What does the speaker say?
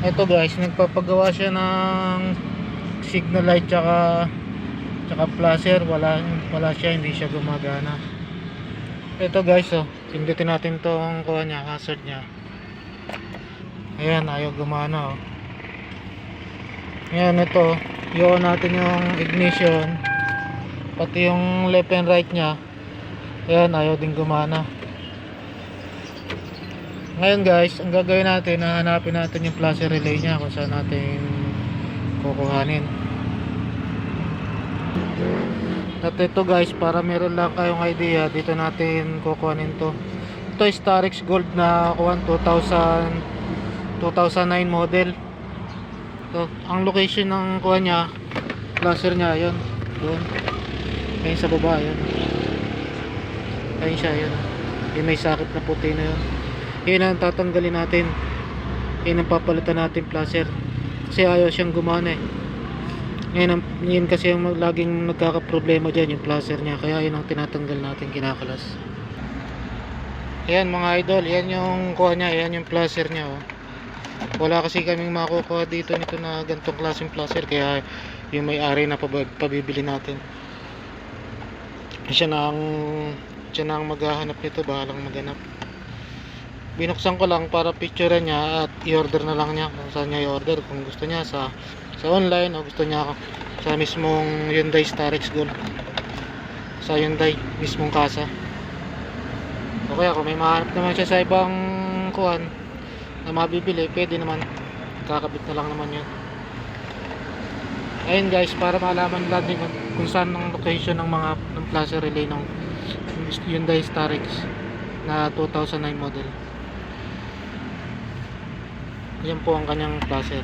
Ito guys, nagpapagawa siya ng signal light tsaka flasher. Wala siya, hindi siya gumagana. Ito guys, oh, pindutin natin tong kuha niya, hazard niya. Ayan, ayaw gumana, oh. Ayan, ito, i-on natin yung ignition, pati yung left and right niya. Ayan, ayaw din gumana. Ngayon guys, ang gagawin natin, hahanapin natin yung flasher relay niya kung saan natin kukuhanin. At ito guys, para meron lang kayong idea, dito natin kukuhanin to. Ito is Starex Gold na 2009 model. So, ang location ng kuha niya, flasher niya, yun, doon. Ayun sa baba, yun. Ayun siya, yun. Yung may sakit na puti na yun. Yun ang tatanggalin natin. Yun ang papalitan natin flasher. Kasi ayaw siyang gumana eh. Yun kasi yung laging nagkakaproblema dyan, yung flasher niya. Kaya yun ang tinatanggal natin, kinakalas. Ayan mga idol, yan yung kuha niya, yan yung flasher niya, oh. Wala kasi kaming makukuha dito nito na gantong klaseng flasher, kaya yung may-ari na pabibili natin. Siya na ang maghahanap nito, bahalang maghanap. Binuksan ko lang para picture niya at i-order na lang niya kung saan niya i-order, kung gusto niya sa online o gusto niya sa mismong Hyundai Starex Gold, sa Hyundai mismong kasa. O kaya kung may mahanap naman siya sa ibang kuhan na mabibili, pwede naman, kakabit na lang naman yun. Ayun guys, para malaman lang din kung saan ang location ng flasher relay ng Hyundai Starex na 2009 model. Yan po ang kanyang flasher.